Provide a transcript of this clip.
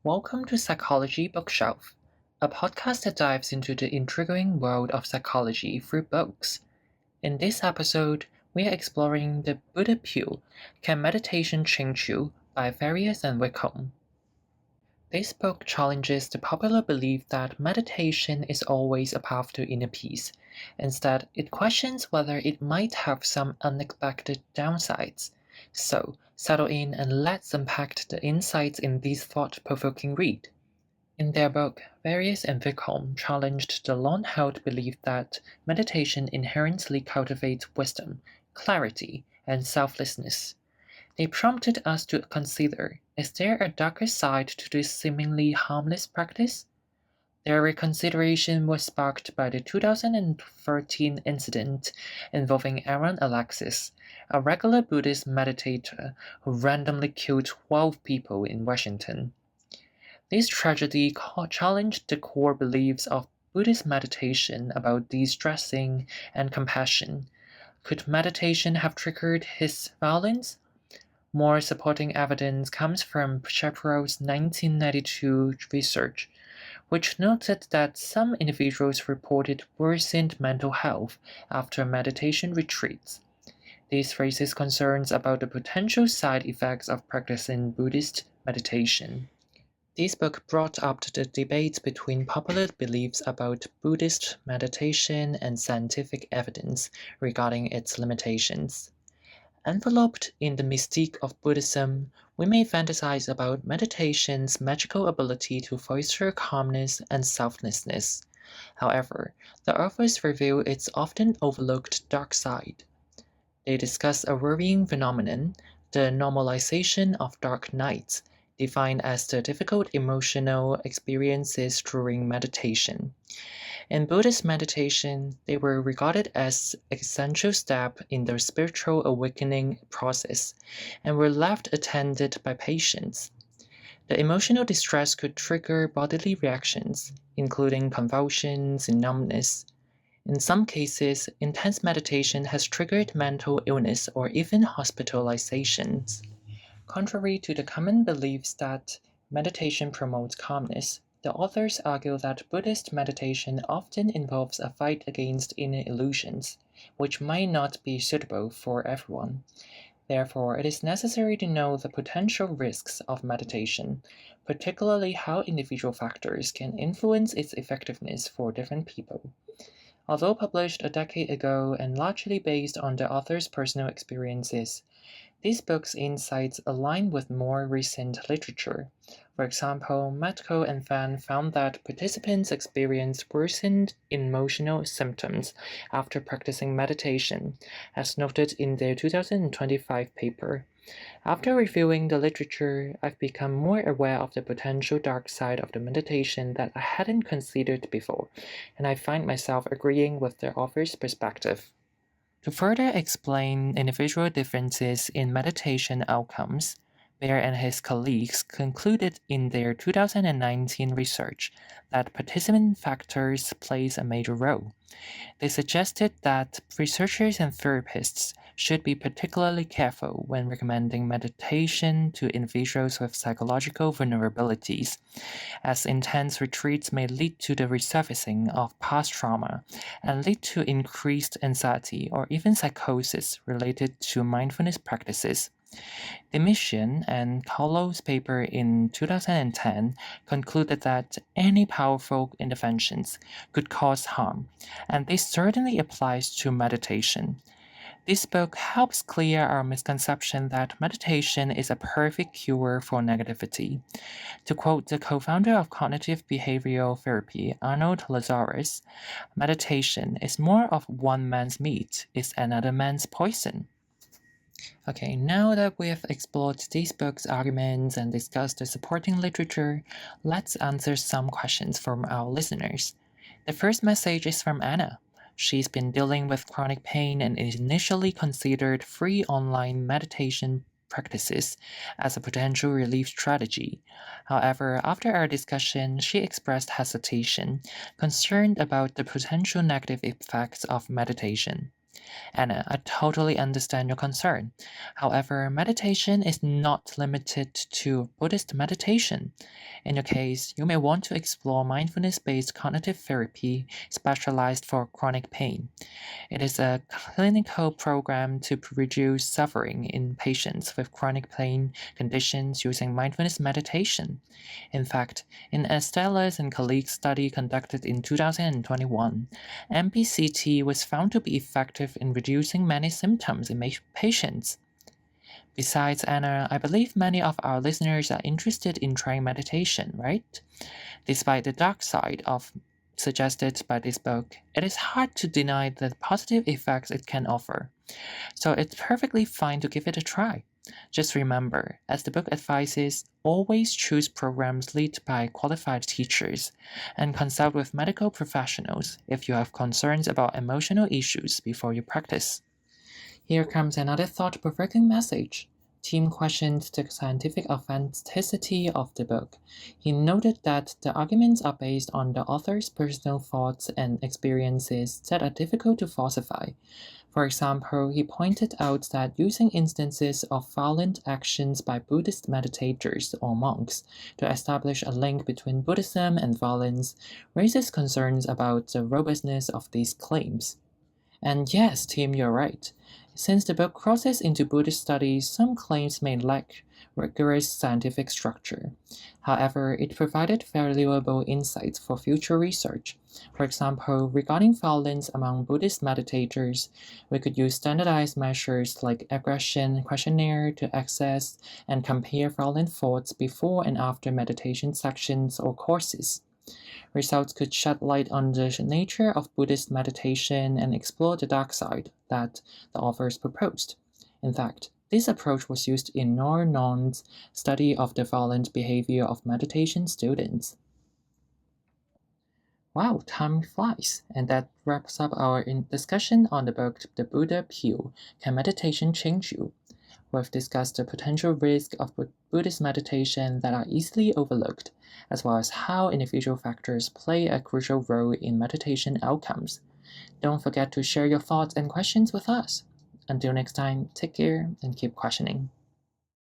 Welcome to Psychology Bookshelf, a podcast that dives into the intriguing world of psychology through books. In this episode, we are exploring the Buddha Pew, Can Meditation Change You? By Farias and Wikholm. This book challenges the popular belief that meditation is always a path to inner peace. Instead, it questions whether it might have some unexpected downsides. So, settle in and let's unpack the insights in this thought-provoking read. In their book, Farias and Wikholm challenged the long-held belief that meditation inherently cultivates wisdom, clarity, and selflessness. They prompted us to consider, is there a darker side to this seemingly harmless practice? Their reconsideration was sparked by the 2013 incident involving Aaron Alexis, a regular Buddhist meditator who randomly killed 12 people in Washington. This tragedy challenged the core beliefs of Buddhist meditation about de-stressing and compassion. Could meditation have triggered his violence? More supporting evidence comes from Shapiro's 1992 research, which noted that some individuals reported worsened mental health after meditation retreats. This raises concerns about the potential side effects of practicing Buddhist meditation. This book brought up the debate between popular beliefs about Buddhist meditation and scientific evidence regarding its limitations. Enveloped in the mystique of Buddhism, we may fantasize about meditation's magical ability to foster calmness and selflessness. However, the authors reveal its often overlooked dark side. They discuss a worrying phenomenon, the normalization of dark nights, defined as the difficult emotional experiences during meditation. In Buddhist meditation, they were regarded as an essential step in the spiritual awakening process and were left attended by patients. The emotional distress could trigger bodily reactions, including convulsions and numbness. In some cases, intense meditation has triggered mental illness or even hospitalizations. Contrary to the common beliefs that meditation promotes calmness, the authors argue that Buddhist meditation often involves a fight against inner illusions, which might not be suitable for everyone. Therefore, it is necessary to know the potential risks of meditation, particularly how individual factors can influence its effectiveness for different people. Although published a decade ago and largely based on the author's personal experiences, this book's insights align with more recent literature. For example, Matko and Fan found that participants experienced worsened emotional symptoms after practicing meditation, as noted in their 2025 paper. After reviewing the literature, I've become more aware of the potential dark side of the meditation that I hadn't considered before, and I find myself agreeing with the author's perspective. To further explain individual differences in meditation outcomes, Baer and his colleagues concluded in their 2019 research that participant factors plays a major role. They suggested that researchers and therapists should be particularly careful when recommending meditation to individuals with psychological vulnerabilities, as intense retreats may lead to the resurfacing of past trauma and lead to increased anxiety or even psychosis related to mindfulness practices. Dimission and Kahlo's paper in 2010 concluded that any powerful interventions could cause harm, and this certainly applies to meditation. This book helps clear our misconception that meditation is a perfect cure for negativity. To quote the co-founder of cognitive behavioral therapy, Arnold Lazarus, meditation is more of one man's meat is another man's poison. Okay, now that we have explored these books' arguments and discussed the supporting literature, let's answer some questions from our listeners. The first message is from Anna. She's been dealing with chronic pain and initially considered free online meditation practices as a potential relief strategy. However, after our discussion, she expressed hesitation, concerned about the potential negative effects of meditation. Anna, I totally understand your concern. However, meditation is not limited to Buddhist meditation. In your case, you may want to explore mindfulness-based cognitive therapy specialized for chronic pain. It is a clinical program to reduce suffering in patients with chronic pain conditions using mindfulness meditation. In fact, in a Stellers and colleagues study conducted in 2021, MBCT was found to be effective in reducing many symptoms in patients. Besides, Anna, I believe many of our listeners are interested in trying meditation, right? Despite the dark side of suggested by this book, it is hard to deny the positive effects it can offer. So it's perfectly fine to give it a try. Just remember, as the book advises, always choose programs led by qualified teachers and consult with medical professionals if you have concerns about emotional issues before you practice. Here comes another thought-provoking message. Tim questioned the scientific authenticity of the book. He noted that the arguments are based on the author's personal thoughts and experiences that are difficult to falsify. For example, he pointed out that using instances of violent actions by Buddhist meditators or monks to establish a link between Buddhism and violence raises concerns about the robustness of these claims. And yes, Tim, you're right. Since the book crosses into Buddhist studies, some claims may lack rigorous scientific structure. However, it provided valuable insights for future research. For example, regarding violence among Buddhist meditators, we could use standardized measures like aggression questionnaire to access and compare violent thoughts before and after meditation sections or courses. Results could shed light on the nature of Buddhist meditation and explore the dark side that the authors proposed. In fact, this approach was used in Noor Non's study of the violent behavior of meditation students. Wow, time flies, and that wraps up our discussion on the book The Buddha Pew, Can Meditation Change You? We've discussed the potential risks of Buddhist meditation that are easily overlooked, as well as how individual factors play a crucial role in meditation outcomes. Don't forget to share your thoughts and questions with us. Until next time, take care and keep questioning.